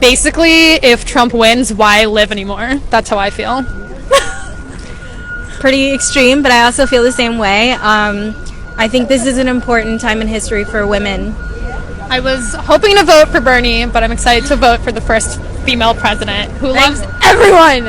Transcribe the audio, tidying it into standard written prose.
Basically, if Trump wins, why live anymore? That's how I feel. Pretty extreme, but I also feel the same way. I think this is an important time in history for women. I was hoping to vote for Bernie, but I'm excited to vote for the first female president who loves everyone.